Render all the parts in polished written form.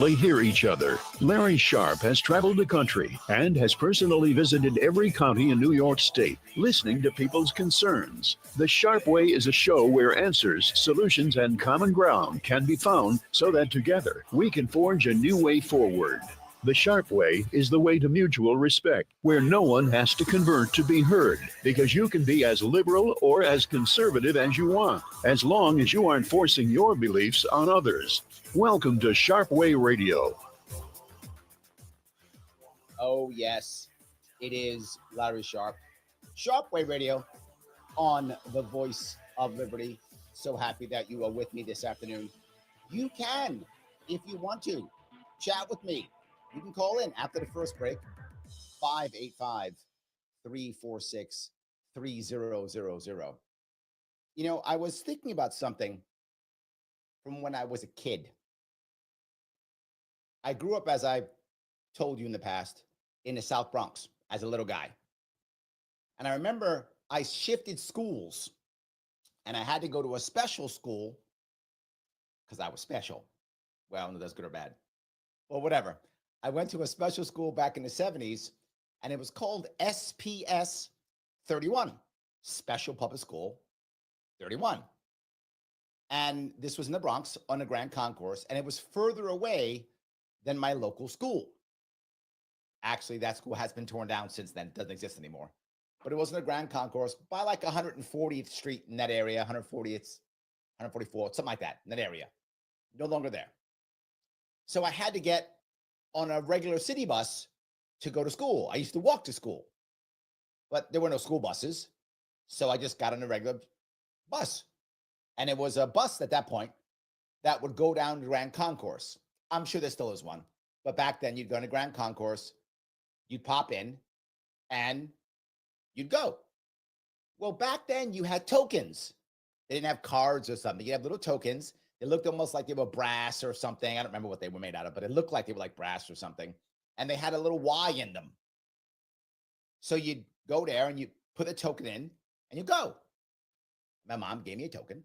They hear each other. Larry Sharpe has traveled the country and has personally visited every county in New York State, listening to people's concerns. The Sharpe Way is a show where answers, solutions, and common ground can be found so that together we can forge a new way forward. The Sharpe Way is the way to mutual respect, where no one has to convert to be heard, because you can be as liberal or as conservative as you want, as long as you aren't forcing your beliefs on others. Welcome to Sharpe Way Radio. Oh, yes, it is Larry Sharpe. Sharpe Way Radio on the Voice of Liberty. So happy that you are with me this afternoon. You can, if you want to, chat with me. You can call in after the first break, 585-346-3000. You know, I was thinking about something from when I was a kid. I grew up, as I told you in the past, in the South Bronx as a little guy. And I remember I shifted schools and I had to go to a special school because I was special. Well, I don't know if that's good or bad. Well, whatever. I went to a special school back in the 70s, and it was called SPS 31, Special Public School 31. And this was in the Bronx on the Grand Concourse, and it was further away than my local school. Actually, that school has been torn down since then. It doesn't exist anymore. But it was in the Grand Concourse by like 140th Street in that area, 140th, 144th, something like that, in that area. No longer there. So I had to get on a regular city bus to go to school. I used to walk to school, but there were no school buses. So I just got on a regular bus. And it was a bus at that point that would go down the Grand Concourse. I'm sure there still is one. But back then, you'd go to Grand Concourse, you'd pop in, and you'd go. Well, back then, you had tokens. They didn't have cards or something. You had little tokens. It looked almost like they were brass or something. I don't remember what they were made out of, but it looked like they were like brass or something. And they had a little Y in them. So you'd go there and you put the token in and you go. My mom gave me a token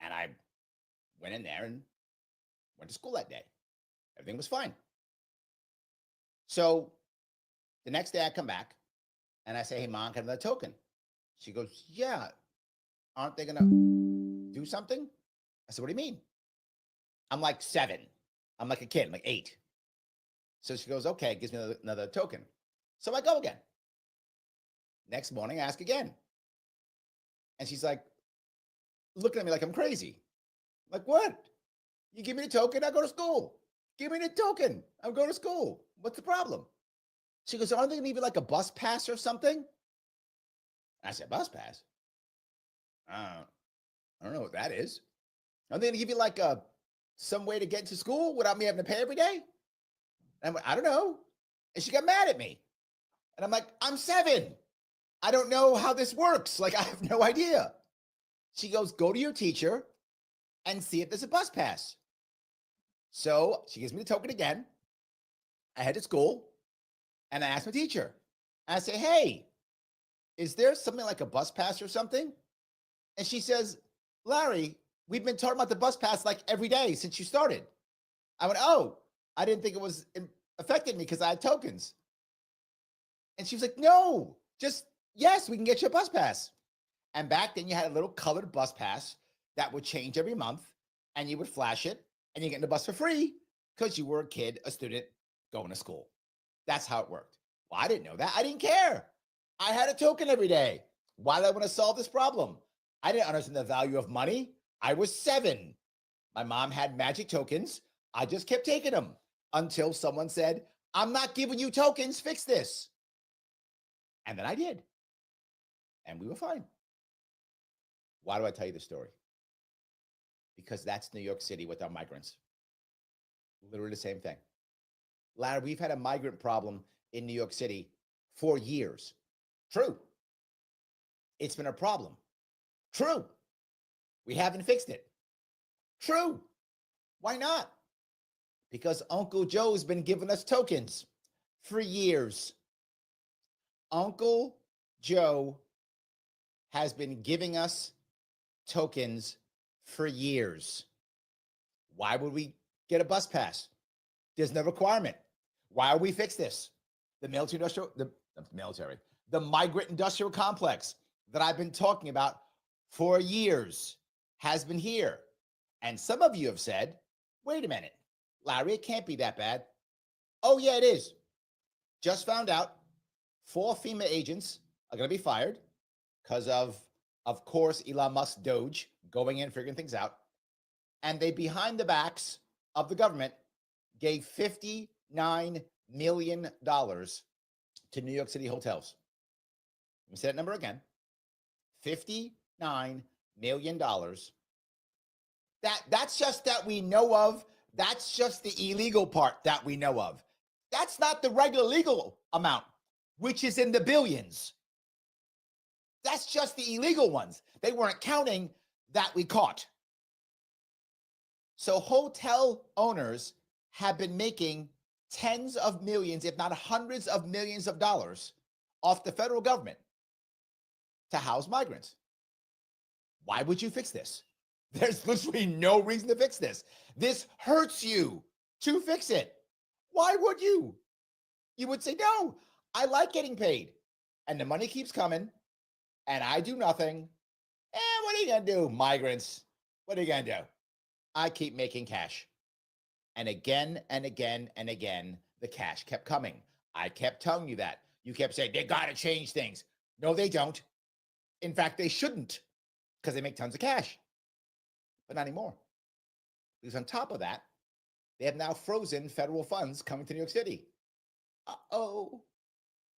and I went in there and went to school that day. Everything was fine. So the next day I come back and I say, hey, Mom, can I have that token? She goes, yeah, aren't they going to do something? I said, what do you mean? I'm like 7. I'm like a kid, I'm like 8. So she goes, okay, gives me another token. So I go again. Next morning, I ask again. And she's like, looking at me like I'm crazy. I'm like, what? You give me the token, I go to school. Give me the token, I'm going to school. What's the problem? She goes, aren't they going to give you like a bus pass or something? I said, bus pass? I don't know what that is. Are they going to give you like some way to get to school without me having to pay every day? And I'm like, I don't know. And she got mad at me. And I'm like, I'm 7. I don't know how this works. Like, I have no idea. She goes, go to your teacher and see if there's a bus pass. So she gives me the token again. I head to school and I ask my teacher. And I say, hey, is there something like a bus pass or something? And she says, Larry, we've been talking about the bus pass like every day since you started. I went, oh, I didn't think it was affecting me because I had tokens. And she was like, no, just, yes, we can get you a bus pass. And back then you had a little colored bus pass that would change every month and you would flash it and you get in the bus for free because you were a kid, a student going to school. That's how it worked. Well, I didn't know that. I didn't care. I had a token every day. Why did I want to solve this problem? I didn't understand the value of money. I was 7. My mom had magic tokens. I just kept taking them until someone said, I'm not giving you tokens, fix this. And then I did. And we were fine. Why do I tell you this story? Because that's New York City with our migrants. Literally the same thing. Larry, we've had a migrant problem in New York City for years. True. It's been a problem. True. We haven't fixed it. True. Why not? Because Uncle Joe's been giving us tokens for years. Uncle Joe has been giving us tokens for years. Why would we get a bus pass? There's no requirement. Why are we fix this? The migrant industrial complex that I've been talking about for years has been here. And some of you have said, wait a minute, Larry, it can't be that bad. Oh yeah, it is. Just found out 4 FEMA agents are going to be fired because of course, Elon Musk Doge going in, figuring things out. And they, behind the backs of the government, gave $59 million to New York City hotels. Let me say that number again. $59 million. That's just that we know of. That's just the illegal part that we know of. That's not the regular legal amount, which is in the billions. That's just the illegal ones. They weren't counting that we caught. So hotel owners have been making tens of millions, if not hundreds of millions of dollars off the federal government to house migrants. Why would you fix this? There's literally no reason to fix this. This hurts you to fix it. Why would you? You would say, no, I like getting paid. And the money keeps coming, and I do nothing. What are you going to do, migrants? What are you going to do? I keep making cash. And again and again and again, the cash kept coming. I kept telling you that. You kept saying, they got to change things. No, they don't. In fact, they shouldn't, because they make tons of cash. But not anymore. Because on top of that, they have now frozen federal funds coming to New York City. Uh-oh.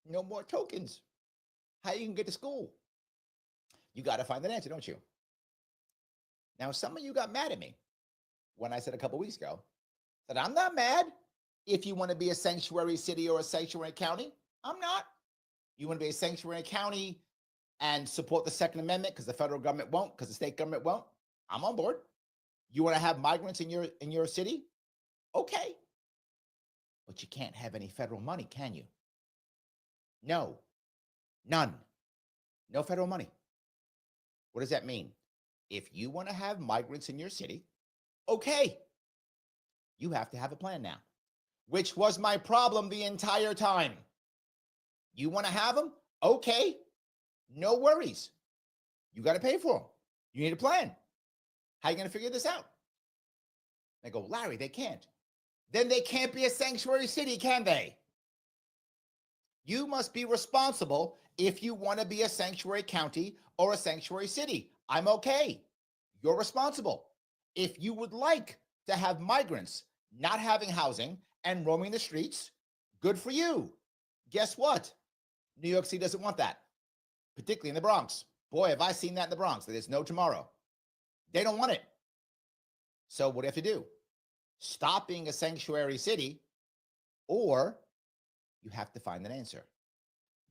No more tokens. How you can get to school? You got to find an answer, don't you? Now, some of you got mad at me when I said a couple weeks ago that I'm not mad if you want to be a sanctuary city or a sanctuary county. I'm not. You want to be a sanctuary county and support the Second Amendment because the federal government won't, because the state government won't. I'm on board. You want to have migrants in your city? Okay. But you can't have any federal money, can you? No. None. No federal money. What does that mean? If you want to have migrants in your city, okay. You have to have a plan now, which was my problem the entire time. You want to have them? Okay. No worries. You got to pay for them. You need a plan. How are you going to figure this out? They go, Larry, they can't. Then they can't be a sanctuary city, can they? You must be responsible if you want to be a sanctuary county or a sanctuary city. I'm okay. You're responsible. If you would like to have migrants not having housing and roaming the streets, good for you. Guess what? New York City doesn't want that, particularly in the Bronx. Boy, have I seen that in the Bronx. There's no tomorrow. They don't want it. So what do you have to do? Stop being a sanctuary city, or you have to find an answer.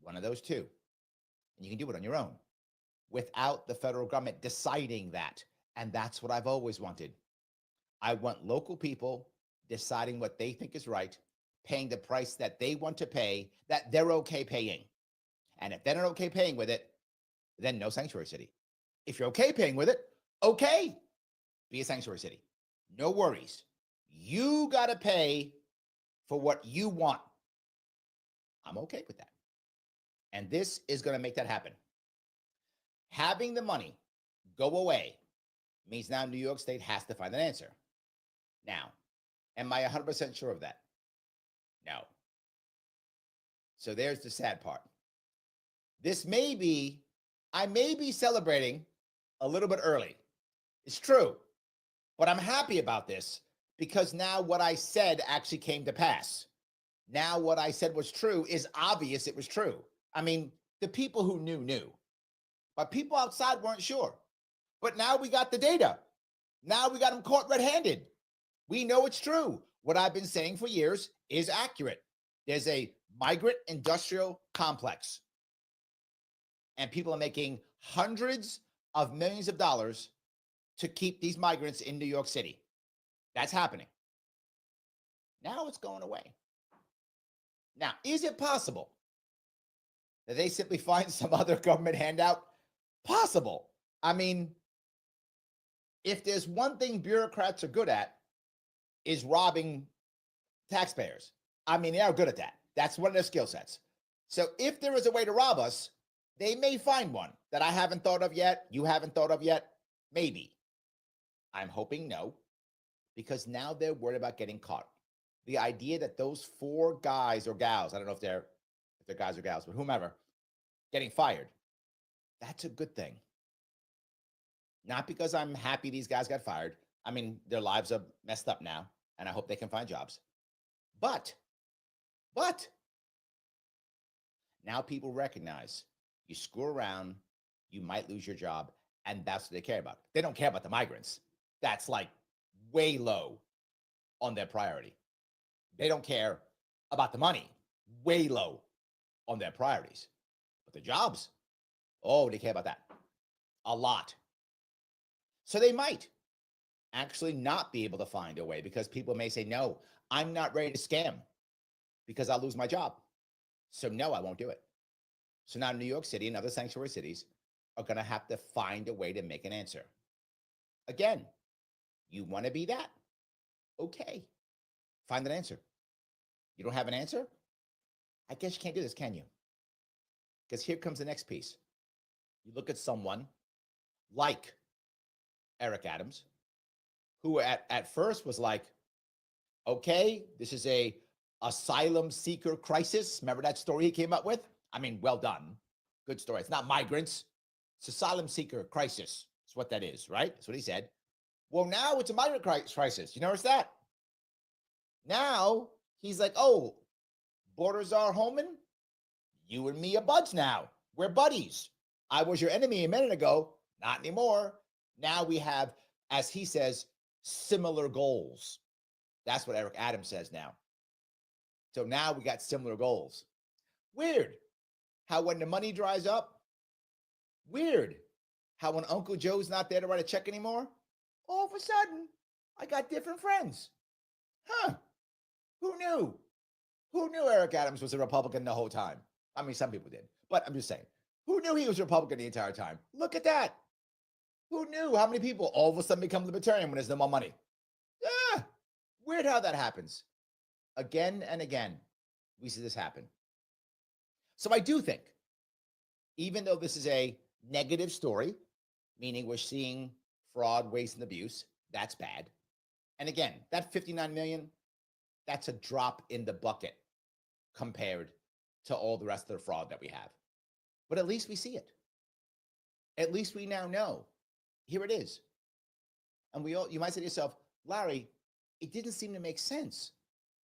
One of those two. And you can do it on your own without the federal government deciding that. And that's what I've always wanted. I want local people deciding what they think is right, paying the price that they want to pay, that they're okay paying. And if they're not okay paying with it, then no sanctuary city. If you're okay paying with it, okay, be a sanctuary city. No worries. You got to pay for what you want. I'm okay with that. And this is going to make that happen. Having the money go away means now New York State has to find an answer. Now, am I 100% sure of that? No. So there's the sad part. I may be celebrating a little bit early. It's true. But I'm happy about this because now what I said actually came to pass. Now what I said was true is obvious it was true. I mean, the people who knew. But people outside weren't sure. But now we got the data. Now we got them caught red-handed. We know it's true. What I've been saying for years is accurate. There's a migrant industrial complex. And people are making hundreds of millions of dollars to keep these migrants in New York City. That's happening. Now it's going away. Now, is it possible that they simply find some other government handout? Possible. I mean, if there's one thing bureaucrats are good at, is robbing taxpayers. I mean, they are good at that. That's one of their skill sets. So if there is a way to rob us, they may find one that I haven't thought of yet, you haven't thought of yet, maybe. I'm hoping no, because now they're worried about getting caught. The idea that those 4 guys or gals, I don't know if they're guys or gals, but whomever, getting fired, that's a good thing. Not because I'm happy these guys got fired. I mean, their lives are messed up now, and I hope they can find jobs. But now people recognize you screw around, you might lose your job, and that's what they care about. They don't care about the migrants. That's like way low on their priority. They don't care about the money, way low on their priorities. But the jobs, oh, they care about that a lot. So they might actually not be able to find a way because people may say, no, I'm not ready to scam because I'll lose my job. So no, I won't do it. So now New York City and other sanctuary cities are going to have to find a way to make an answer. Again, you want to be that? Okay. Find an answer. You don't have an answer? I guess you can't do this, can you? Because here comes the next piece. You look at someone like Eric Adams, who at first was like, okay, this is a asylum seeker crisis. Remember that story he came up with? I mean, well done. Good story. It's not migrants. It's asylum seeker crisis. That's what that is, right? That's what he said. Well, now it's a migrant crisis. You notice that? Now he's like, oh, borders are homing. You and me are buds now. We're buddies. I was your enemy a minute ago. Not anymore. Now we have, as he says, similar goals. That's what Eric Adams says now. So now we got similar goals. Weird how when the money dries up, weird how when Uncle Joe's not there to write a check anymore, all of a sudden, I got different friends. Huh. Who knew? Who knew Eric Adams was a Republican the whole time? I mean, some people did, but I'm just saying. Who knew he was a Republican the entire time? Look at that. Who knew how many people all of a sudden become libertarian when there's no more money? Yeah. Weird how that happens. Again and again, we see this happen. So I do think, even though this is a negative story, meaning we're seeing fraud, waste, and abuse, that's bad. And again, that 59 million, that's a drop in the bucket compared to all the rest of the fraud that we have. But at least we see it. At least we now know. Here it is. And you might say to yourself, Larry, it didn't seem to make sense.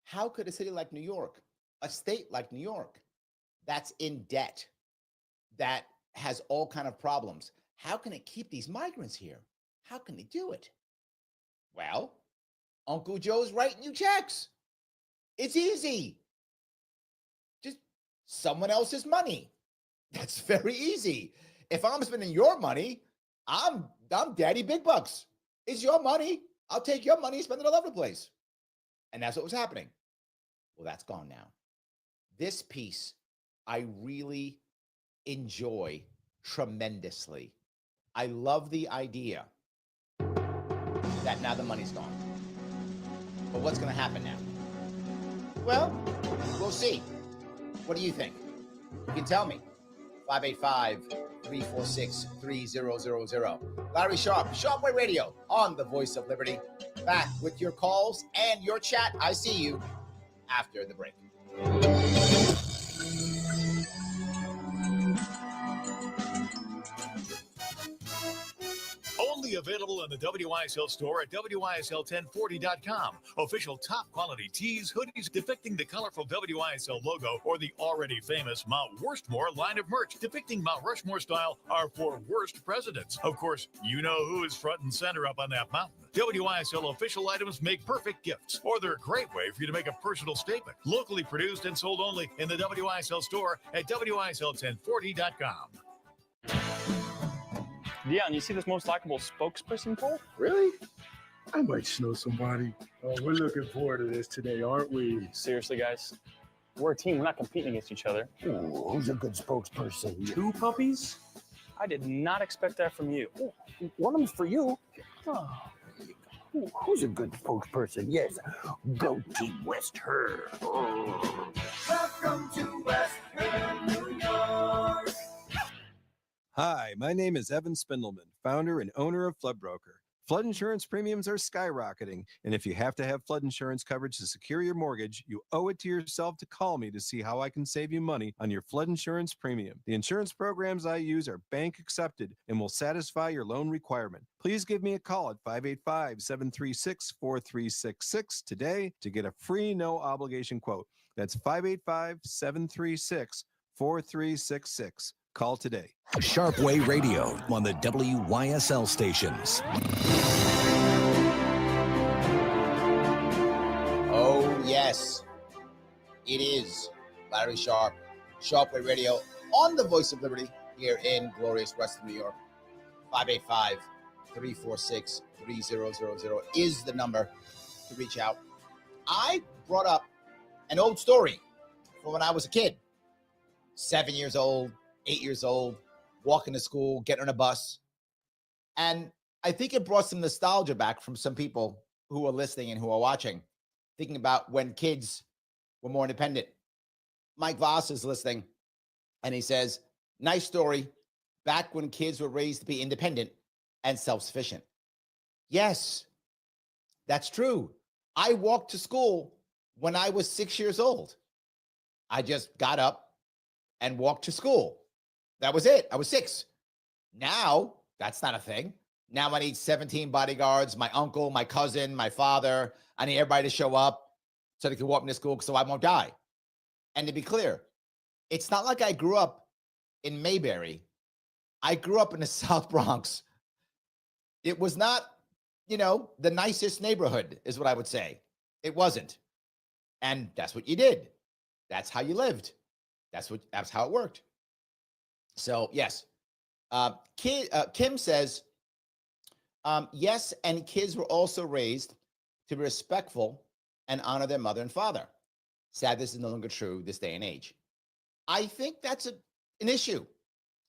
How could a city like New York, a state like New York, that's in debt, that has all kind of problems, how can it keep these migrants here? How can they do it? Well, Uncle Joe's writing you checks. It's easy. Just someone else's money. That's very easy. If I'm spending your money, I'm daddy big bucks. It's your money. I'll take your money and spend it all over the place. And that's what was happening. Well, that's gone now. This piece, I really enjoy tremendously. I love the idea that now the money's gone. But what's going to happen now? Well, we'll see. What do you think? You can tell me. 585-346-3000. Larry Sharpe, Sharpe Way Radio on the Voice of Liberty. Back with your calls and your chat. I see you after the break. Only available in the WYSL store at WYSL1040.com. Official top quality tees, hoodies depicting the colorful WYSL logo or the already famous Mount Rushmore line of merch depicting Mount Rushmore style are for worst presidents. Of course, you know who is front and center up on that mountain. WYSL official items make perfect gifts, or they're a great way for you to make a personal statement. Locally produced and sold only in the WYSL store at WYSL1040.com. Yeah, and you see this most likable spokesperson poll? Really? I might know somebody. Oh, we're looking forward to this today, aren't we? Seriously, guys. We're a team. We're not competing against each other. Ooh, who's a good spokesperson? 2 puppies? I did not expect that from you. One of them's for you. Oh, Who's a good spokesperson? Yes, go Team West Her. Welcome to Western New York. Hi, my name is Evan Spindleman, founder and owner of Flood Broker. Flood insurance premiums are skyrocketing, and if you have to have flood insurance coverage to secure your mortgage, you owe it to yourself to call me to see how I can save you money on your flood insurance premium. The insurance programs I use are bank accepted and will satisfy your loan requirement. Please give me a call at 585-736-4366 today to get a free no obligation quote. That's 585-736-4366. Call today. Sharpe Way Radio on the WYSL stations. Oh, yes. It is Larry Sharpe, Sharpe Way Radio on the Voice of Liberty here in glorious Western New York. 585-346-3000 is the number to reach out. I brought up an old story from when I was a kid, 7 years old, 8 years old, walking to school, getting on a bus. And I think it brought some nostalgia back from some people who are listening and who are watching, thinking about when kids were more independent. Mike Voss is listening, and he says, nice story, back when kids were raised to be independent and self-sufficient. Yes, that's true. I walked to school when I was 6 years old. I just got up and walked to school. That was it. I was 6. Now, that's not a thing. Now I need 17 bodyguards, my uncle, my cousin, my father. I need everybody to show up so they can walk me to school so I won't die. And to be clear, it's not like I grew up in Mayberry. I grew up in the South Bronx. It was not, the nicest neighborhood is what I would say. It wasn't. And that's what you did. That's how you lived. That's how it worked. So, yes. Kim says, yes, and kids were also raised to be respectful and honor their mother and father. Sad this is no longer true this day and age. I think that's an issue.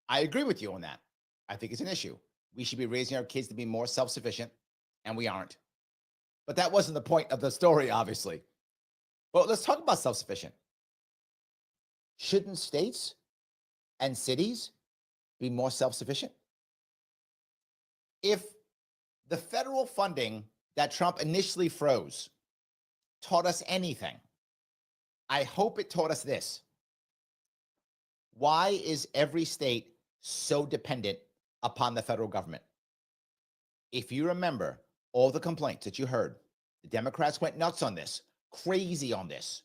I agree with you on that. I think it's an issue. We should be raising our kids to be more self-sufficient, and we aren't. But that wasn't the point of the story, obviously. But let's talk about self-sufficient. Shouldn't states and cities be more self-sufficient? If the federal funding that Trump initially froze taught us anything, I hope it taught us this. Why is every state so dependent upon the federal government? If you remember all the complaints that you heard, the Democrats went nuts on this, crazy on this.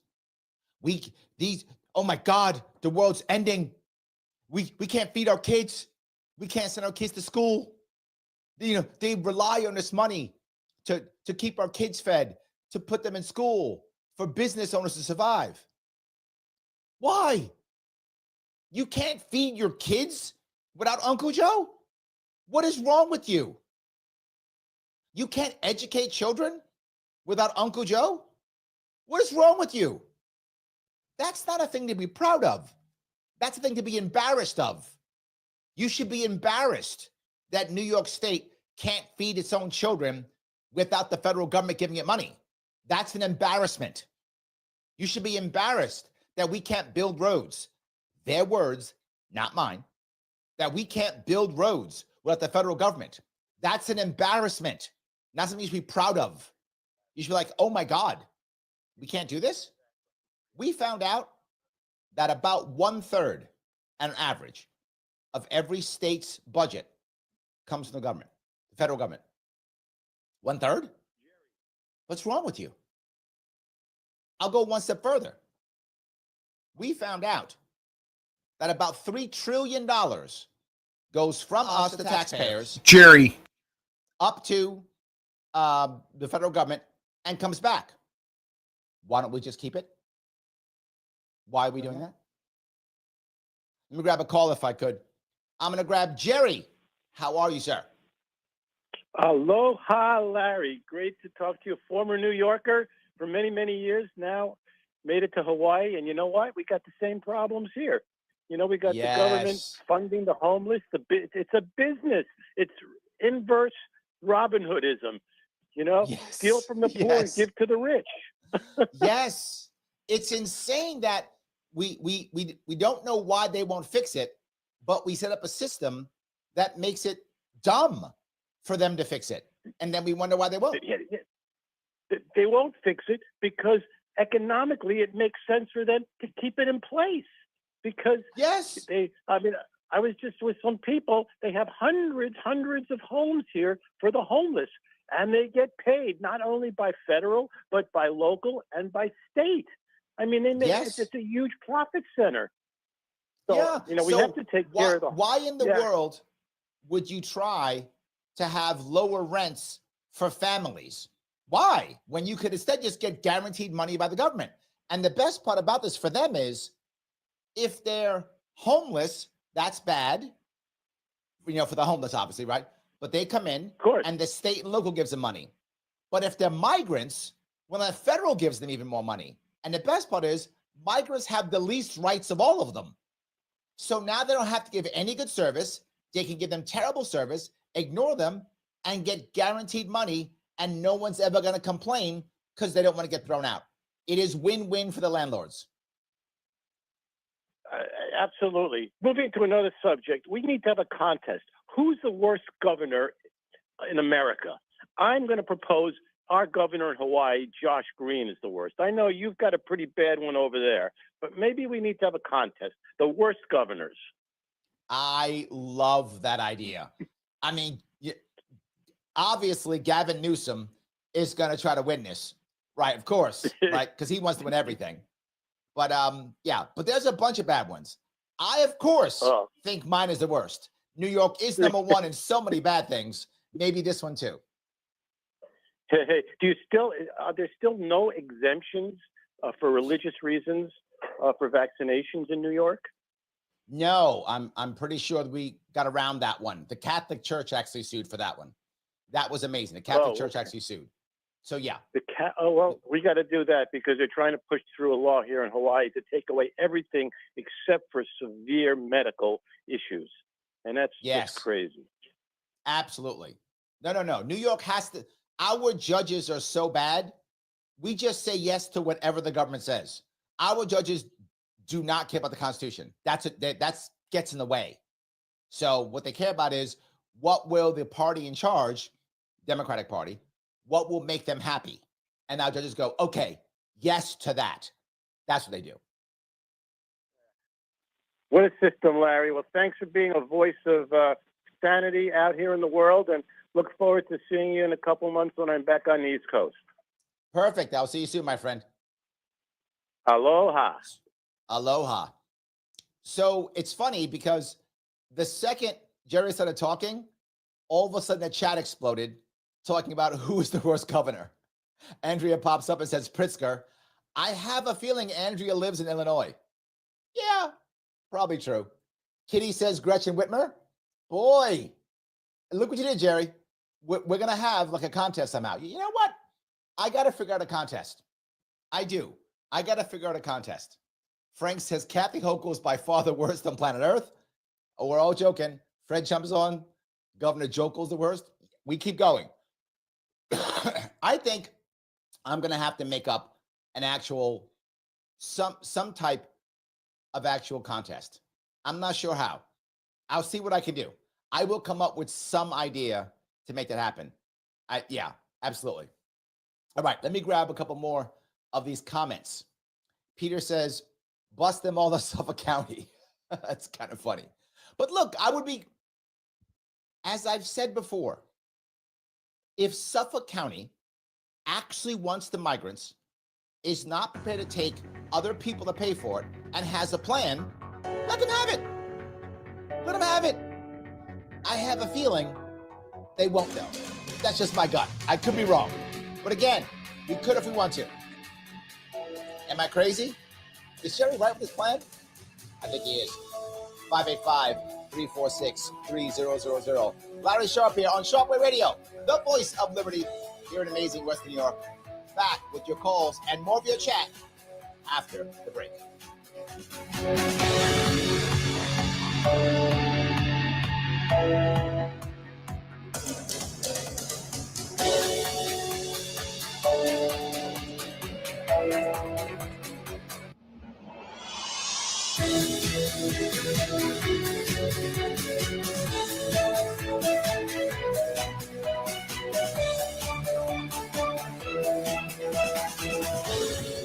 Oh my God, the world's ending. We can't feed our kids. We can't send our kids to school. They rely on this money to keep our kids fed, to put them in school, for business owners to survive. Why? You can't feed your kids without Uncle Joe? What is wrong with you? You can't educate children without Uncle Joe? What is wrong with you? That's not a thing to be proud of. That's a thing to be embarrassed of. You should be embarrassed that New York State can't feed its own children without the federal government giving it money. That's an embarrassment. You should be embarrassed that we can't build roads. Their words, not mine, that we can't build roads without the federal government. That's an embarrassment. Not something you should be proud of. You should be like, oh my God, we can't do this? We found out that about 1/3, on average, of every state's budget comes from the government, the federal government. 1/3? What's wrong with you? I'll go one step further. We found out that about $3 trillion goes from us, the taxpayers, Jerry. up to the federal government and comes back. Why don't we just keep it? Why are we doing that? Let me grab a call if I could. I'm going to grab Jerry. How are you, sir? Aloha, Larry. Great to talk to you. Former New Yorker for many, many years now. Made it to Hawaii. And you know what? We got the same problems here. We got the government funding the homeless. It's a business. It's inverse Robin Hoodism. Steal from the poor and give to the rich. Yes. It's insane that we don't know why they won't fix it, but we set up a system that makes it dumb for them to fix it. And then we wonder why they won't. They won't fix it because economically it makes sense for them to keep it in place. Because I was just with some people, they have hundreds of homes here for the homeless, and they get paid not only by federal, but by local and by state. I mean, it's just a huge profit center. So, we have to take care of the. Why in the world would you try to have lower rents for families? Why? When you could instead just get guaranteed money by the government. And the best part about this for them is if they're homeless, that's bad, for the homeless, obviously, right? But they come in and the state and local gives them money. But if they're migrants, well, the federal gives them even more money. And the best part is migrants have the least rights of all of them. So now they don't have to give any good service. They can give them terrible service, ignore them, and get guaranteed money. And no one's ever going to complain because they don't want to get thrown out. It is win-win for the landlords. Absolutely. Moving to another subject, we need to have a contest. Who's the worst governor in America? I'm going to propose our governor in Hawaii, Josh Green, is the worst. I know you've got a pretty bad one over there, but maybe we need to have a contest. The worst governors. I love that idea. I mean, obviously, Gavin Newsom is going to try to win this, right? Of course, right? Because he wants to win everything. But but there's a bunch of bad ones. I, of course, think mine is the worst. New York is number one in so many bad things. Maybe this one too. Hey, are there still no exemptions for religious reasons for vaccinations in New York? No, I'm pretty sure we got around that one. The Catholic Church actually sued for that one. That was amazing. The Catholic Church actually sued. So yeah. We got to do that because they're trying to push through a law here in Hawaii to take away everything except for severe medical issues. And that's just crazy. Absolutely. No. New York has to. Our judges are so bad. We just say yes to whatever the government says. Our judges do not care about the Constitution. That gets in the way. So what they care about is what will the party in charge, Democratic Party, what will make them happy? And our judges go, okay, yes to that. That's what they do. What a system, Larry. Well, thanks for being a voice of sanity out here in the world, and look forward to seeing you in a couple months when I'm back on the East Coast. Perfect. I'll see you soon, my friend. Aloha. Aloha. So it's funny because the second Jerry started talking, all of a sudden the chat exploded, talking about who is the worst governor. Andrea pops up and says, Pritzker. I have a feeling Andrea lives in Illinois. Yeah, probably true. Kitty says Gretchen Whitmer. Boy, look what you did, Jerry. We're going to have like a contest somehow. You know what? I got to figure out a contest. I do. I got to figure out a contest. Frank says Kathy Hochul is by far the worst on planet Earth. Oh, we're all joking. Fred jumps on. Governor Jokel's the worst. We keep going. I think I'm going to have to make up an actual, some type of actual contest. I'm not sure how. I'll see what I can do. I will come up with some idea to make that happen. Yeah, absolutely. All right, let me grab a couple more of these comments. Peter says, bust them all to Suffolk County. That's kind of funny. But look, I would be, as I've said before, if Suffolk County actually wants the migrants, is not prepared to take other people to pay for it, and has a plan, let them have it. Let them have it. I have a feeling they won't, though. That's just my gut. I could be wrong. But again, we could if we want to. Am I crazy? Is Sherry right with this plan? I think he is. 585-346-3000. Larry Sharpe here on Sharpe Radio, the voice of liberty here in amazing Western New York. Back with your calls and more of your chat after the break.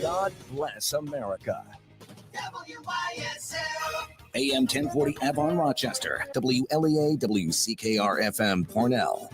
God bless America. WYSL. AM 1040 Avon, Rochester. WLEA, WCKR FM, Cornell.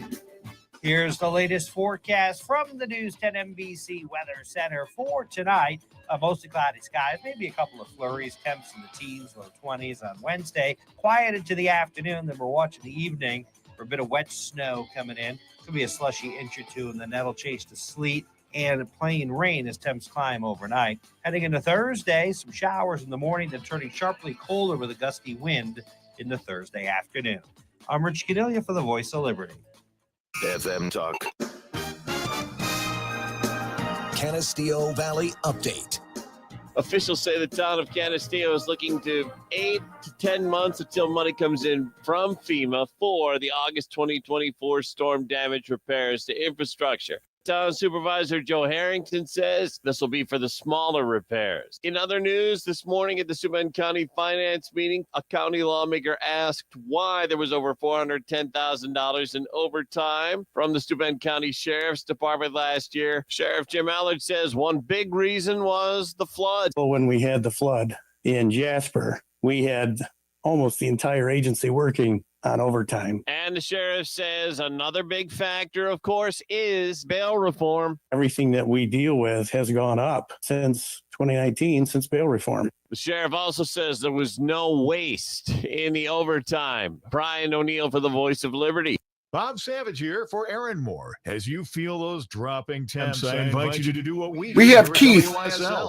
Here's the latest forecast from the News 10 NBC Weather Center for tonight. Mostly cloudy skies, maybe a couple of flurries, temps in the teens, low 20s on Wednesday. Quiet into the afternoon, then we're watching the evening for a bit of wet snow coming in. Could be a slushy inch or two, and then that'll chase to sleet and plain rain as temps climb overnight. Heading into Thursday, some showers in the morning, then turning sharply colder with a gusty wind into Thursday afternoon. I'm Rich Canilia for the Voice of Liberty. FM Talk. Canisteo Valley Update. Officials say the town of Canisteo is looking to 8 to 10 months until money comes in from FEMA for the August 2024 storm damage repairs to infrastructure. Town Supervisor Joe Harrington says this will be for the smaller repairs. In other news, this morning at the Steuben County Finance meeting, a county lawmaker asked why there was over $410,000 in overtime from the Steuben County Sheriff's Department last year. Sheriff Jim Allard says one big reason was the flood. Well, when we had the flood in Jasper, we had almost the entire agency working on overtime. And the sheriff says another big factor, of course, is bail reform. Everything that we deal with has gone up since 2019, since bail reform. The sheriff also says there was no waste in the overtime. Brian O'Neill for the Voice of Liberty. Bob Savage here for Aaron Moore. As you feel those dropping temps, I invite you to do what we have Keith.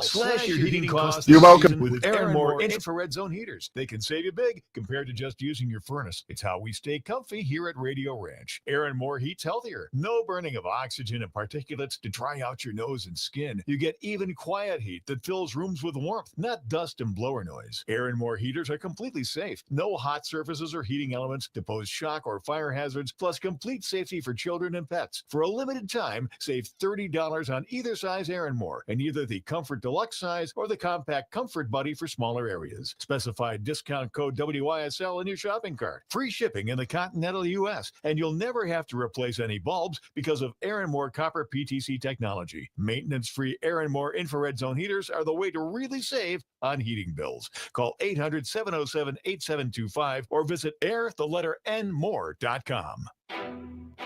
Slash your heating costs. You're welcome. With Aaron Moore infrared zone heaters. They can save you big compared to just using your furnace. It's how we stay comfy here at Radio Ranch. Aaron Moore heats healthier. No burning of oxygen and particulates to dry out your nose and skin. You get even quiet heat that fills rooms with warmth, not dust and blower noise. Aaron Moore heaters are completely safe. No hot surfaces or heating elements to pose shock or fire hazards, plus complete safety for children and pets. For a limited time, save $30 on either size Aaron Moore and either the Comfort Deluxe size or the Compact Comfort Buddy for smaller areas. Specify discount code WYSL in your shopping cart. Free shipping in the continental U.S. and you'll never have to replace any bulbs because of Aaron Moore copper PTC technology. Maintenance-free Aaron Moore infrared zone heaters are the way to really save on heating bills. Call 800-707-8725 or visit air-more.com.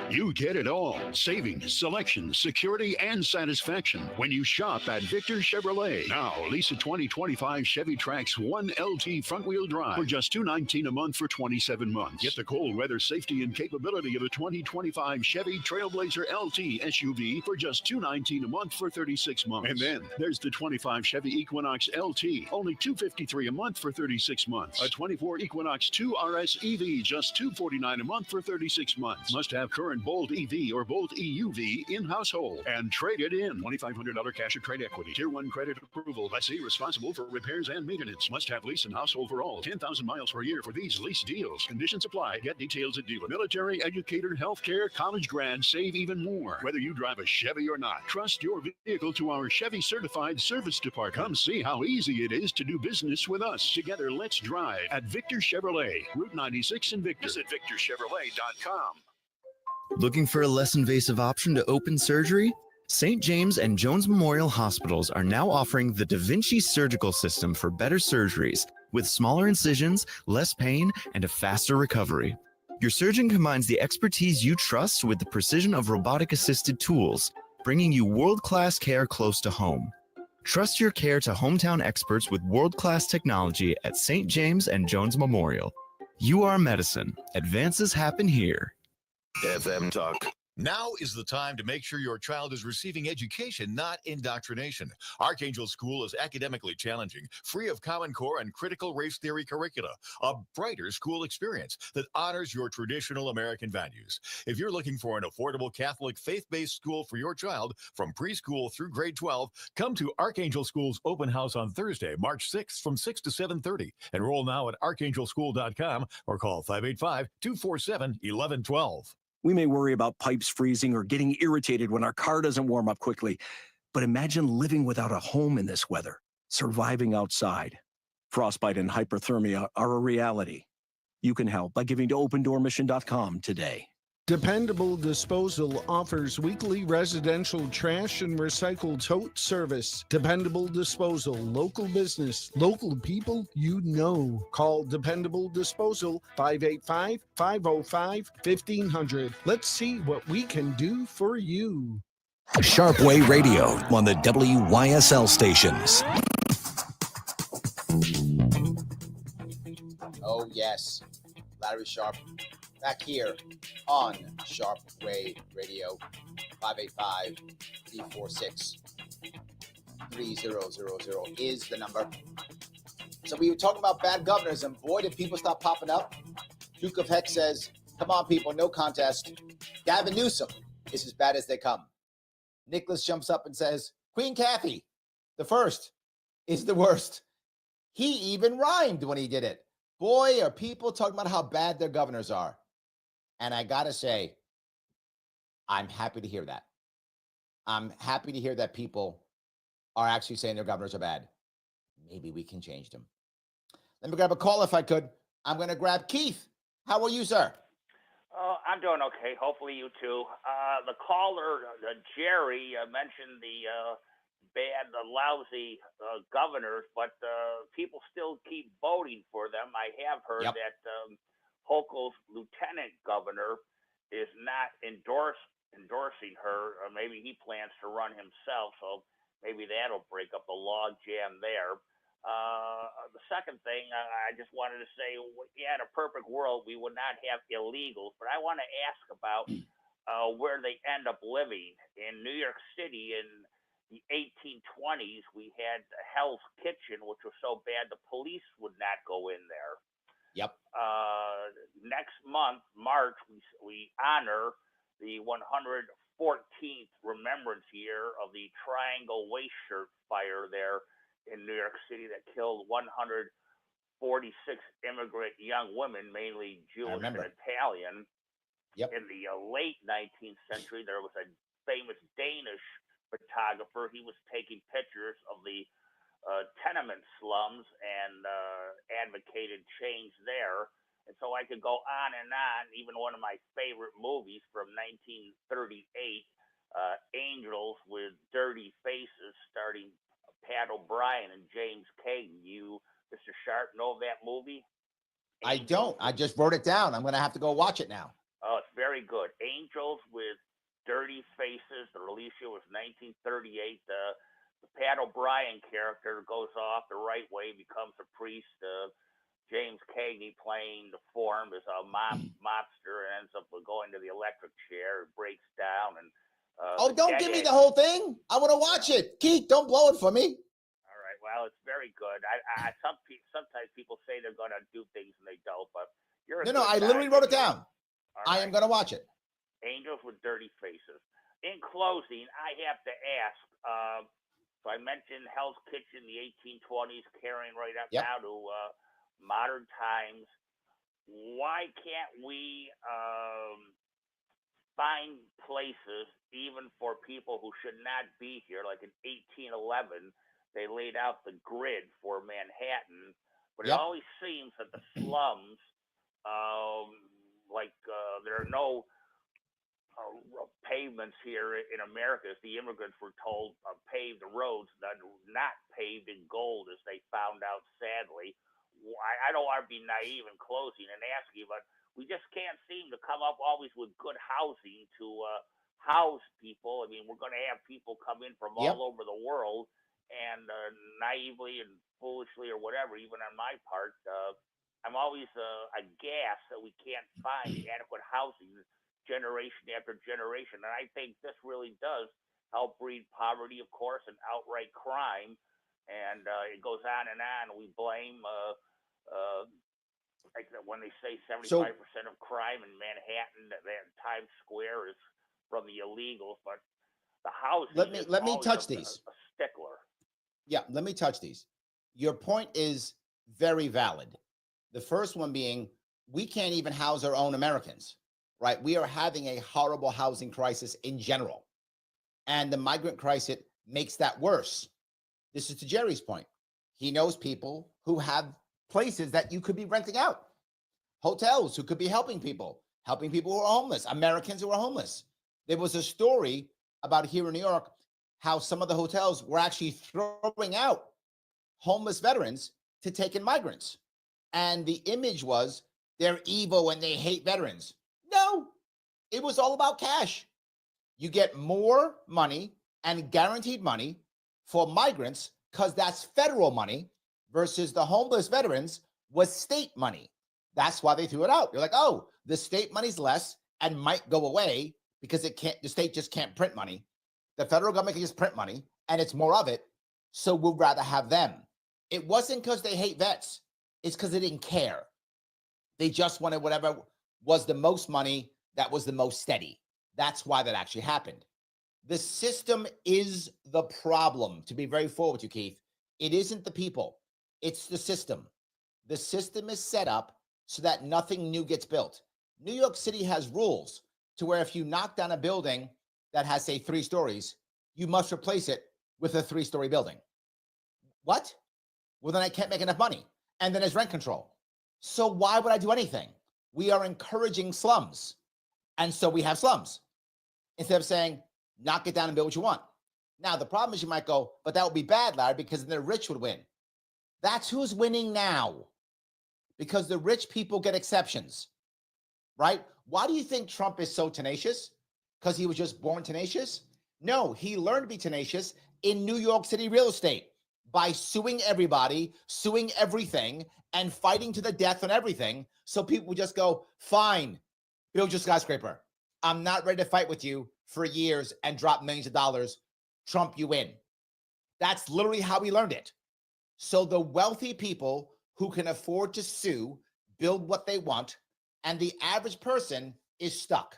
You get it all. Savings, selection, security, and satisfaction when you shop at Victor Chevrolet. Now, lease a 2025 Chevy Trax 1LT front-wheel drive for just $219 a month for 27 months. Get the cold weather safety and capability of a 2025 Chevy Trailblazer LT SUV for just $219 a month for 36 months. And then there's the 25 Chevy Equinox LT, only $253 a month for 36 months. A 24 Equinox 2 RS EV, just $249 a month for 36 months. Must have current Bolt EV or Bolt EUV in household and trade it in. $2,500 cash or trade equity. Tier 1 credit approval. Lessee responsible for repairs and maintenance. Must have lease and household for all. 10,000 miles per year for these lease deals. Conditions apply. Get details at dealer. Military, educator, healthcare, college grad, save even more. Whether you drive a Chevy or not, trust your vehicle to our Chevy certified service department. Come see how easy it is to do business with us. Together, let's drive at Victor Chevrolet, Route 96 in Victor. Visit victorchevrolet.com. Looking for a less invasive option to open surgery? St. James and Jones Memorial Hospitals are now offering the Da Vinci surgical system for better surgeries, with smaller incisions, less pain, and a faster recovery. Your surgeon combines the expertise you trust with the precision of robotic-assisted tools, bringing you world-class care close to home. Trust your care to hometown experts with world-class technology at St. James and Jones Memorial. UR Medicine. Advances happen here. FM Talk. Now is the time to make sure your child is receiving education, not indoctrination. Archangel School is academically challenging, free of Common Core and critical race theory curricula, a brighter school experience that honors your traditional American values. If you're looking for an affordable Catholic faith-based school for your child from preschool through grade 12, come to Archangel School's open house on Thursday, March 6th from 6 to 7:30. Enroll now at archangelschool.com or call 585-247-1112. We may worry about pipes freezing or getting irritated when our car doesn't warm up quickly, but imagine living without a home in this weather, surviving outside. Frostbite and hyperthermia are a reality. You can help by giving to opendoormission.com today. Dependable Disposal offers weekly residential trash and recycle tote service. Dependable Disposal, local business, local people you know. Call Dependable Disposal 585-505-1500. Let's see what we can do for you. Sharpe Way Radio on the WYSL stations. Oh, yes. Larry Sharpe back here on Sharpe Way Radio, 585-346-3000 is the number. So we were talking about bad governors, and boy, did people stop popping up. Duke of Heck says, come on, people, no contest. Gavin Newsom is as bad as they come. Nicholas jumps up and says, Queen Kathy, the first, is the worst. He even rhymed when he did it. Boy, are people talking about how bad their governors are. And I got to say, I'm happy to hear that. I'm happy to hear that people are actually saying their governors are bad. Maybe we can change them. Let me grab a call if I could. I'm going to grab Keith. How are you, sir? I'm doing okay. Hopefully you too. The caller, Jerry, mentioned the lousy governors, but people still keep voting for them. I have heard that Hochul's lieutenant governor is not endorsing her. Maybe he plans to run himself, so maybe that'll break up the log jam there. The second thing, I just wanted to say, in a perfect world, we would not have illegals, but I want to ask about where they end up living. In New York City in the 1820s, we had Hell's Kitchen, which was so bad the police would not go in there. Yep. Next month, March, we honor the 114th remembrance year of the Triangle Waist Shirt fire there in New York City that killed 146 immigrant young women, mainly Jewish and Italian. Yep. In the late 19th century, there was a famous Danish photographer. He was taking pictures of the tenement slums and advocated change there. And so I could go on and on. Even one of my favorite movies from 1938, Angels with Dirty Faces, starring Pat O'Brien and James Cagney. You, Mr. Sharpe, know that movie? I don't. I just wrote it down. I'm going to have to go watch it now. Oh, it's very good. Angels with Dirty Faces. The release year was 1938. The Pat O'Brien character goes off the right way, becomes a priest. James Cagney playing the form is a mobster and ends up going to the electric chair, breaks down. And don't give me the whole thing. I want to watch it. Keith, don't blow it for me. All right. Well, it's very good. Sometimes people say they're going to do things and they don't, but you're No, I literally wrote it down. I am going to watch it. Angels with Dirty Faces. In closing, I have to ask, so I mentioned Hell's Kitchen, the 1820s, carrying right up now to modern times. Why can't we find places, even for people who should not be here? Like in 1811, they laid out the grid for Manhattan, but it always seems that the slums, there are no pavements here in America, as the immigrants were told, pave the roads that are not paved in gold, as they found out, sadly. I don't want to be naive in closing and ask you, but we just can't seem to come up always with good housing to house people. I mean, we're going to have people come in from all over the world, and naively and foolishly or whatever, even on my part, I'm always aghast that we can't find adequate housing generation after generation. And I think this really does help breed poverty, of course, and outright crime. And it goes on and on. We blame, like when they say 75% of crime in Manhattan, that Times Square is from the illegals, but the housing let me touch these. A stickler. Yeah, let me touch these. Your point is very valid. The first one being, we can't even house our own Americans, right? We are having a horrible housing crisis in general. And the migrant crisis makes that worse. This is to Jerry's point. He knows people who have places that you could be renting out, hotels who could be helping people who are homeless, Americans who are homeless. There was a story about here in New York, how some of the hotels were actually throwing out homeless veterans to take in migrants. And the image was they're evil and they hate veterans. No, it was all about cash. You get more money and guaranteed money for migrants because that's federal money versus the homeless veterans was state money. That's why they threw it out. They're like, oh, the state money's less and might go away because the state just can't print money. The federal government can just print money and it's more of it. So we'd rather have them. It wasn't because they hate vets. It's because they didn't care. They just wanted whatever was the most money that was the most steady. That's why that actually happened. The system is the problem. To be very forward with you, Keith, it isn't the people. It's the system. The system is set up so that nothing new gets built. New York City has rules to where if you knock down a building that has, say, 3 stories, you must replace it with a 3-story building. What? Well, then I can't make enough money. And then there's rent control. So why would I do anything? We are encouraging slums. And so we have slums. Instead of saying, knock it down and build what you want. Now, the problem is you might go, but that would be bad, Larry, because then the rich would win. That's who's winning now. Because the rich people get exceptions, right? Why do you think Trump is so tenacious? Because he was just born tenacious? No, he learned to be tenacious in New York City real estate by suing everybody, suing everything, and fighting to the death on everything. So people would just go, fine, build your skyscraper. I'm not ready to fight with you for years and drop millions of dollars. Trump, you win. That's literally how we learned it. So the wealthy people who can afford to sue, build what they want, and the average person is stuck.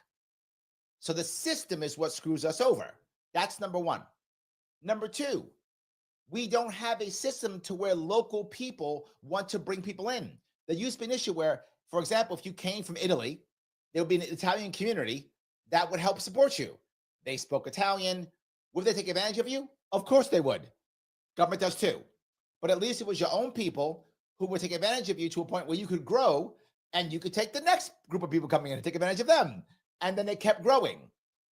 So the system is what screws us over. That's number one. Number two, we don't have a system to where local people want to bring people in. There used to be an issue where, for example, if you came from Italy, there would be an Italian community that would help support you. They spoke Italian. Would they take advantage of you? Of course they would. Government does too. But at least it was your own people who would take advantage of you to a point where you could grow and you could take the next group of people coming in and take advantage of them. And then they kept growing.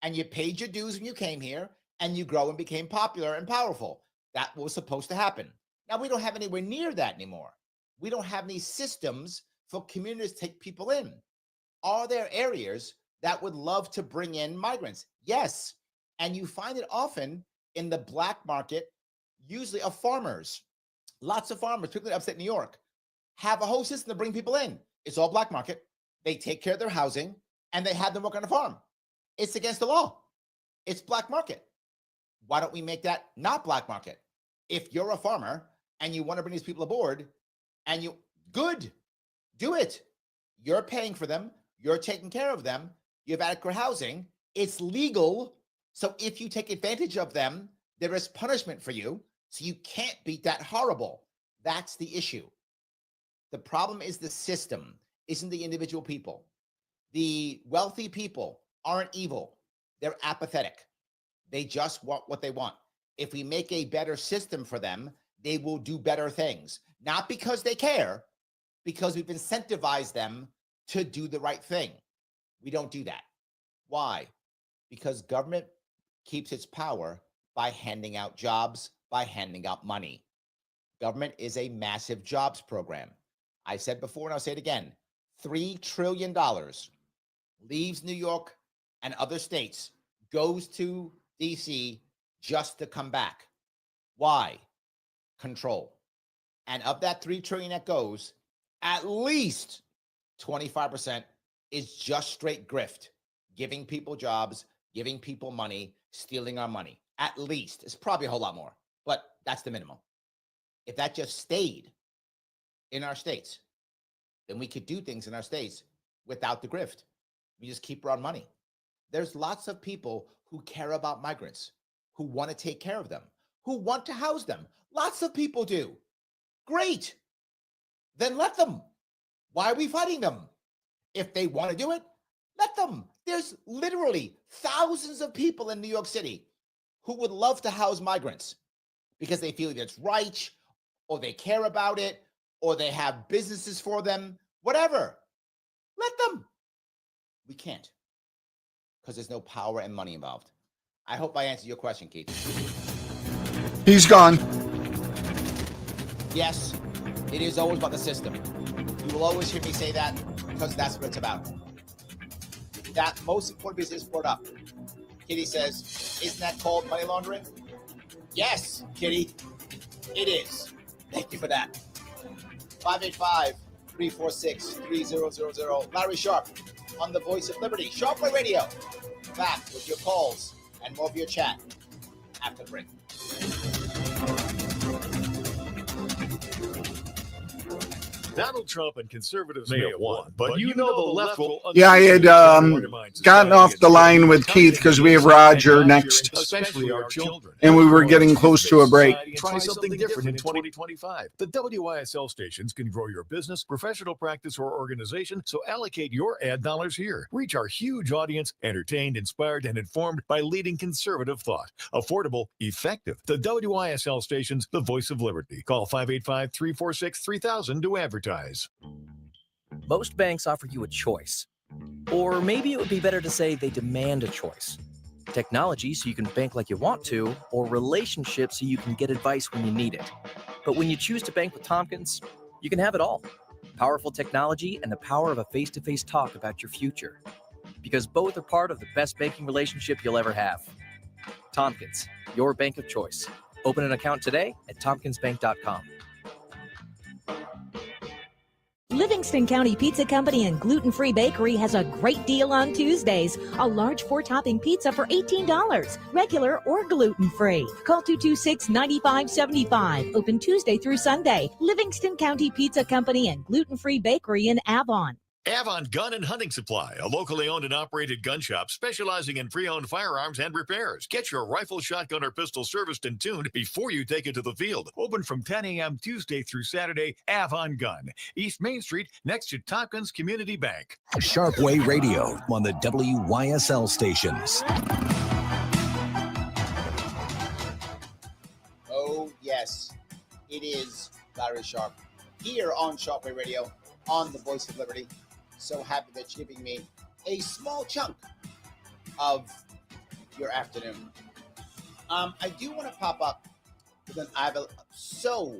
And you paid your dues when you came here and you grow and became popular and powerful. That was supposed to happen. Now we don't have anywhere near that anymore. We don't have any systems for communities to take people in. Are there areas that would love to bring in migrants? Yes. And you find it often in the black market, usually of farmers. Lots of farmers, particularly upstate New York, have a whole system to bring people in. It's all black market. They take care of their housing and they have them work on a farm. It's against the law. It's black market. Why don't we make that not black market? If you're a farmer and you want to bring these people aboard and you, good, do it. You're paying for them. You're taking care of them. You have adequate housing. It's legal. So if you take advantage of them, there is punishment for you. So you can't be that horrible. That's the issue. The problem is the system, isn't the individual people. The wealthy people aren't evil. They're apathetic. They just want what they want. If we make a better system for them, they will do better things. Not because they care, because we've incentivized them to do the right thing. We don't do that. Why? Because government keeps its power by handing out jobs, by handing out money. Government is a massive jobs program. I said before and I'll say it again, $3 trillion leaves New York and other states, goes to DC just to come back. Why? Control. And of that $3 trillion that goes, at least 25% is just straight grift, giving people jobs, giving people money, stealing our money. At least. It's probably a whole lot more, but that's the minimum. If that just stayed in our states, then we could do things in our states without the grift. We just keep our own money. There's lots of people who care about migrants, who want to take care of them, who want to house them. Lots of people do. Great. Then let them. Why are we fighting them? If they want to do it, let them. There's literally thousands of people in New York City who would love to house migrants because they feel that it's right or they care about it, or they have businesses for them, whatever. Let them. We can't, because there's no power and money involved. I hope I answered your question, Keith. He's gone. Yes, it is always about the system. You will always hear me say that because that's what it's about. That most important business brought up. Kitty says, isn't that called money laundering? Yes, Kitty, it is. Thank you for that. 585-346-3000. Larry Sharpe on the Voice of Liberty. Sharpe Radio. Back with your calls and more of your chat after the break. Donald Trump and conservatives may have won, but you know the left will. Yeah, I had gotten off the line with Keith because we have Roger next, especially our children. and we were getting close to a break. Try something different in 2025. The WYSL stations can grow your business, professional practice, or organization, so allocate your ad dollars here. Reach our huge audience, entertained, inspired, and informed by leading conservative thought. Affordable, effective. The WYSL stations, the voice of liberty. Call 585-346-3000 to advertise. Most banks offer you a choice. Or maybe it would be better to say they demand a choice. Technology so you can bank like you want to, or relationships so you can get advice when you need it. But when you choose to bank with Tompkins, you can have it all. Powerful technology and the power of a face-to-face talk about your future. Because both are part of the best banking relationship you'll ever have. Tompkins, your bank of choice. Open an account today at tompkinsbank.com. Livingston County Pizza Company and Gluten-Free Bakery has a great deal on Tuesdays. A large 4-topping pizza for $18, regular or gluten-free. Call 226-9575. Open Tuesday through Sunday. Livingston County Pizza Company and Gluten-Free Bakery in Avon. Avon Gun and Hunting Supply, a locally owned and operated gun shop specializing in pre-owned firearms and repairs. Get your rifle, shotgun, or pistol serviced and tuned before you take it to the field. Open from 10 a.m. Tuesday through Saturday. Avon Gun, East Main Street, next to Tompkins Community Bank. Sharpe Radio on the WYSL stations. Oh, yes, it is Larry Sharpe here on Sharpe Radio on the Voice of Liberty. So happy that you're giving me a small chunk of your afternoon. I do want to pop up because I have so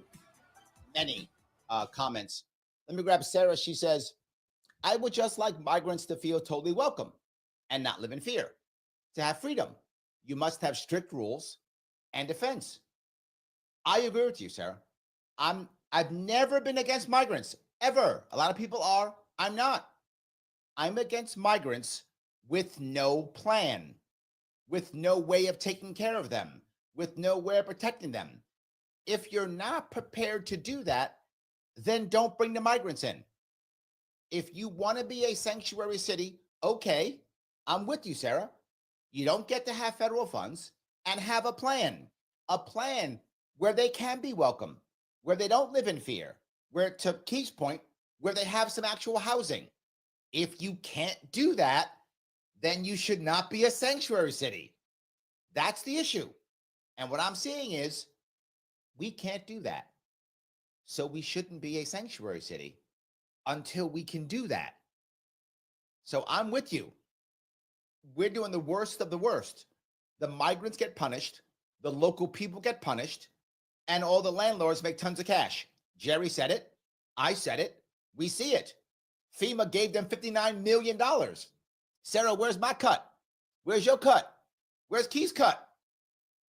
many comments. Let me grab Sarah. She says, I would just like migrants to feel totally welcome and not live in fear. To have freedom, you must have strict rules and defense. I agree with you, Sarah. I've never been against migrants, ever. A lot of people are. I'm not. I'm against migrants with no plan, with no way of taking care of them, with no way of protecting them. If you're not prepared to do that, then don't bring the migrants in. If you want to be a sanctuary city, okay, I'm with you, Sarah. You don't get to have federal funds and have a plan where they can be welcome, where they don't live in fear, where, to Keith's point, where they have some actual housing. If you can't do that, then you should not be a sanctuary city. That's the issue. And what I'm seeing is we can't do that. So we shouldn't be a sanctuary city until we can do that. So I'm with you. We're doing the worst of the worst. The migrants get punished, the local people get punished, and all the landlords make tons of cash. Jerry said it. I said it. We see it. FEMA gave them $59 million. Sarah, where's my cut? Where's your cut? Where's Keith's cut?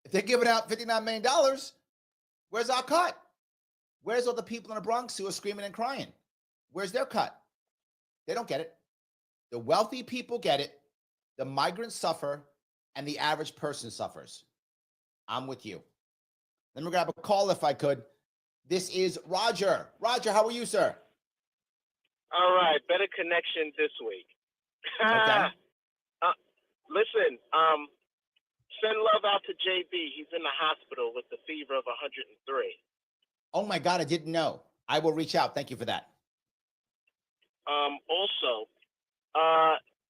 If they're giving out $59 million, where's our cut? Where's all the people in the Bronx who are screaming and crying? Where's their cut? They don't get it. The wealthy people get it. The migrants suffer, and the average person suffers. I'm with you. Let me grab a call if I could. This is Roger. Roger, how are you, sir? All right, better connection this week. Okay. Listen, send love out to JB. He's in the hospital with a fever of 103. Oh my God, I didn't know. I will reach out. Thank you for that. Also,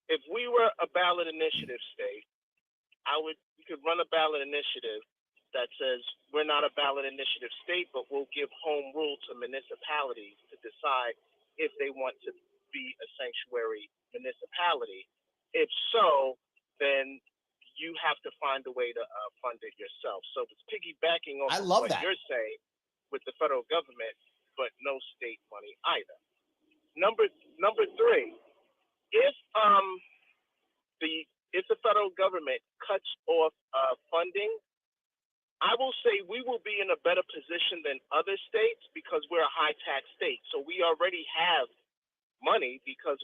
if we were a ballot initiative state, we could run a ballot initiative that says we're not a ballot initiative state, but we'll give home rule to municipalities to decide if they want to be a sanctuary municipality. If so, then you have to find a way to fund it yourself. So it's piggybacking off I of love what that. you're saying with the federal government, but no state money either. Number three, if the federal government cuts off funding, I will say we will be in a better position than other states because we're a high tax state. So we already have money because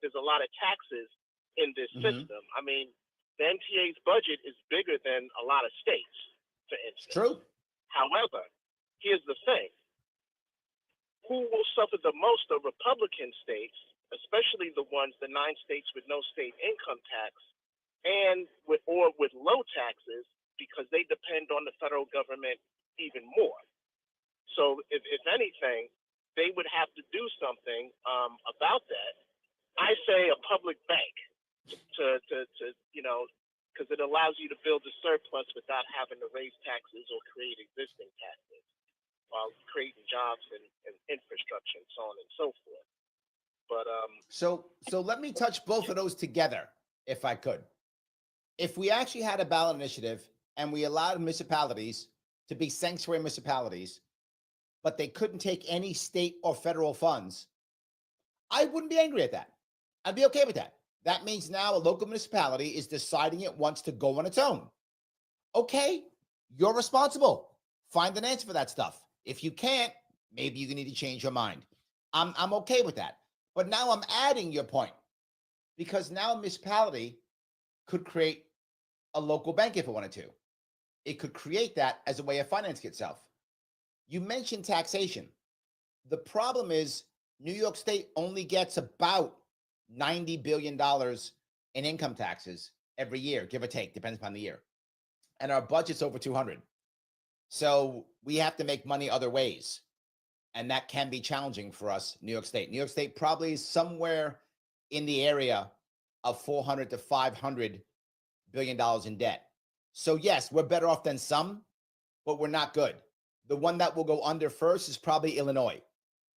there's a lot of taxes in this system. I mean, the NTA's budget is bigger than a lot of states, for instance. True. However, here's the thing. Who will suffer the most are Republican states, especially the 9 states with no state income tax and with low taxes, because they depend on the federal government even more. So if anything, they would have to do something about that. I say a public bank to because it allows you to build a surplus without having to raise taxes or create existing taxes while creating jobs and infrastructure and so on and so forth. But so let me touch both of those together, if I could. If we actually had a ballot initiative and we allowed municipalities to be sanctuary municipalities, but they couldn't take any state or federal funds, I wouldn't be angry at that. I'd be okay with that. That means now a local municipality is deciding it wants to go on its own. Okay, you're responsible. Find an answer for that stuff. If you can't, maybe you need to change your mind. I'm okay with that. But now I'm adding your point, because now a municipality could create a local bank if it wanted to. It could create that as a way of financing itself. You mentioned taxation. The problem is New York State only gets about $90 billion in income taxes every year, give or take, depends upon the year. And our budget's over 200. So we have to make money other ways. And that can be challenging for us, New York State. New York State probably is somewhere in the area of $400 to $500 billion in debt. So yes, we're better off than some, but we're not good. The one that will go under first is probably Illinois.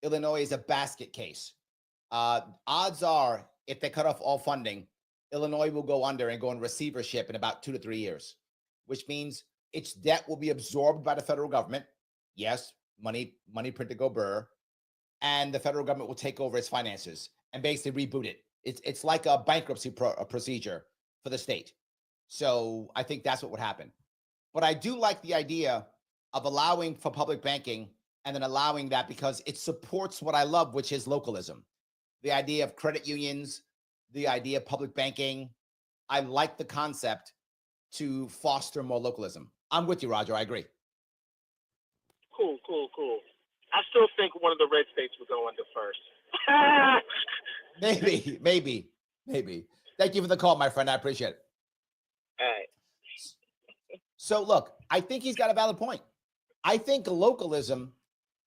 Illinois is a basket case. Odds are, if they cut off all funding, Illinois will go under and go in receivership in about 2 to 3 years, which means its debt will be absorbed by the federal government. Yes, money printed go burr, and the federal government will take over its finances and basically reboot it. It's like a bankruptcy procedure for the state. So I think that's what would happen. But I do like the idea of allowing for public banking and then allowing that because it supports what I love, which is localism. The idea of credit unions, the idea of public banking. I like the concept to foster more localism. I'm with you, Roger. I agree. Cool. I still think one of the red states would go under first. Maybe. Thank you for the call, my friend. I appreciate it. All right. So look, I think he's got a valid point. I think localism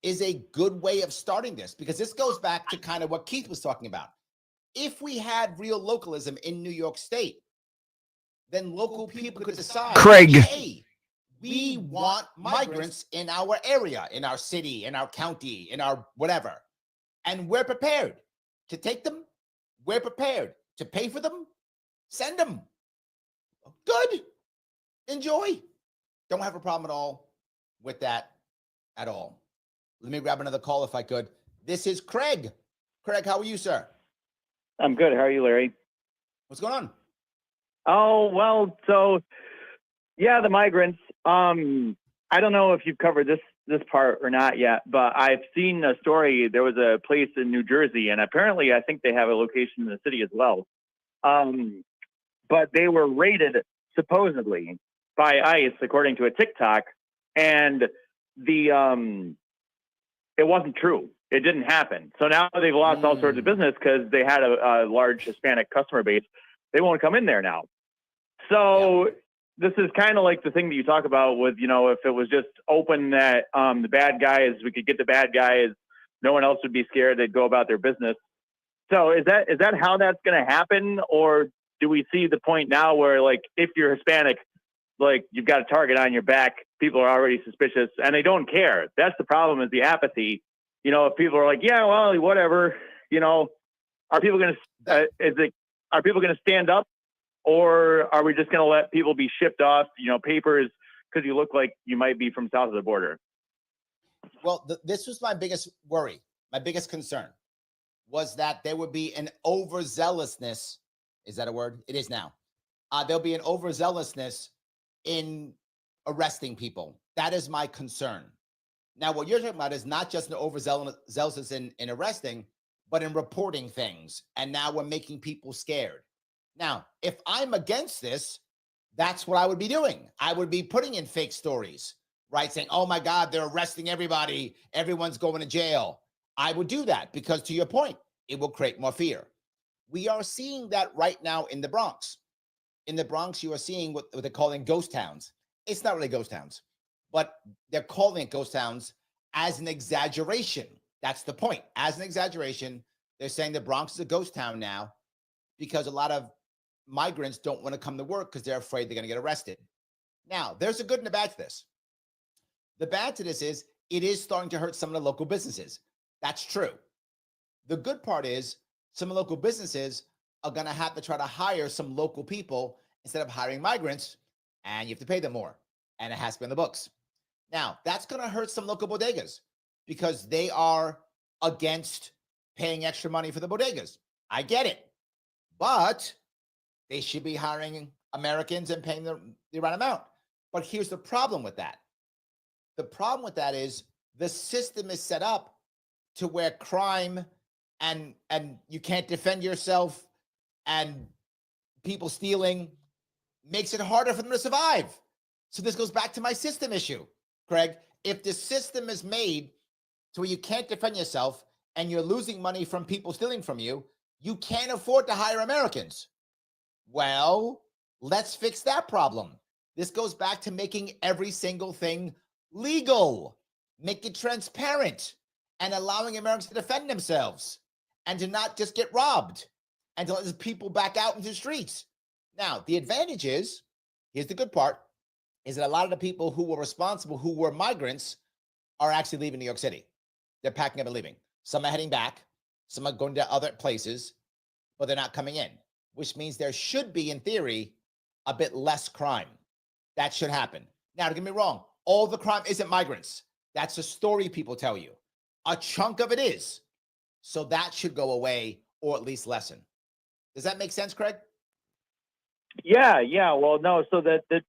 is a good way of starting this because this goes back to kind of what Keith was talking about. If we had real localism in New York State, then local people could decide, Craig. Hey, we want migrants in our area, in our city, in our county, in our whatever. And we're prepared to take them. We're prepared to pay for them. Send them. Good. Enjoy. Don't have a problem at all with that at all. Let me grab another call if I could. This is Craig. Craig, how are you, sir? I'm good. How are you, Larry? What's going on? Oh, well, so yeah, the migrants. I don't know if you've covered this part or not yet, but I've seen a story. There was a place in New Jersey, and apparently I think they have a location in the city as well. But they were raided supposedly by ICE, according to a TikTok, and it wasn't true. It didn't happen. So now they've lost all sorts of business because they had a large Hispanic customer base. They won't come in there now. So this is kind of like the thing that you talk about with, if it was just open that the bad guys, we could get the bad guys, no one else would be scared. They'd go about their business. So is that how that's going to happen? Or do we see the point now where, like, if you're Hispanic, like, you've got a target on your back people are already suspicious and they don't care. That's the problem, is the apathy. If people are like, yeah, well, whatever, are people going to, are people going to stand up, or are we just going to let people be shipped off, papers because you look like you might be from south of the border? Well, this was my biggest worry. My biggest concern was that there would be an overzealousness. Is that a word? It is now. There'll be an overzealousness in arresting people. That is my concern. Now, what you're talking about is not just an overzealousness in arresting, but in reporting things. And now we're making people scared. Now, if I'm against this, that's what I would be doing. I would be putting in fake stories, right? Saying, oh my God, they're arresting everybody. Everyone's going to jail. I would do that because, to your point, it will create more fear. We are seeing that right now in the Bronx. In the Bronx, you are seeing what they're calling ghost towns. It's not really ghost towns, but they're calling it ghost towns as an exaggeration. That's the point. As an exaggeration, they're saying the Bronx is a ghost town now because a lot of migrants don't want to come to work because they're afraid they're going to get arrested. Now, there's a good and a bad to this. The bad to this is it is starting to hurt some of the local businesses. That's true. The good part is some local businesses are going to have to try to hire some local people instead of hiring migrants, and you have to pay them more, and it has to be on the books. Now, that's going to hurt some local bodegas because they are against paying extra money for the bodegas. I get it, but they should be hiring Americans and paying the right amount. But here's the problem with that. The problem with that is the system is set up to where crime and you can't defend yourself and people stealing makes it harder for them to survive. So this goes back to my system issue, Craig. If the system is made to where you can't defend yourself and you're losing money from people stealing from you, you can't afford to hire Americans. Well, let's fix that problem. This goes back to making every single thing legal, make it transparent, and allowing Americans to defend themselves and to not just get robbed and to let people back out into the streets. Now, the advantage is, here's the good part, is that a lot of the people who were responsible, who were migrants, are actually leaving New York City. They're packing up and leaving. Some are heading back. Some are going to other places, but they're not coming in, which means there should be, in theory, a bit less crime. That should happen. Now, don't get me wrong. All the crime isn't migrants. That's a story people tell you. A chunk of it is. So that should go away or at least lessen. Does that make sense, Craig? Yeah. Well, no. So that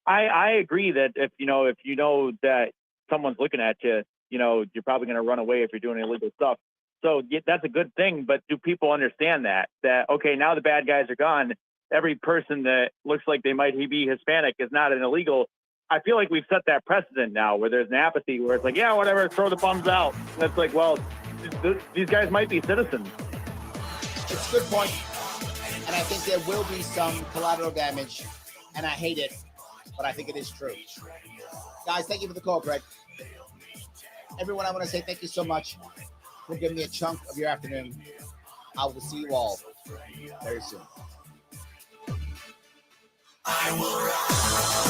I agree that if you know that someone's looking at you, you're probably going to run away if you're doing illegal stuff. So that's a good thing. But do people understand that okay, now the bad guys are gone, every person that looks like they might be Hispanic is not an illegal? I feel like we've set that precedent now where there's an apathy where it's like, yeah, whatever, throw the bums out. And it's like, well, these guys might be citizens. It's a good point. And I think there will be some collateral damage. And I hate it, but I think it is true. Guys, thank you for the call, Greg. Everyone, I want to say thank you so much for giving me a chunk of your afternoon. I will see you all very soon. I will rise.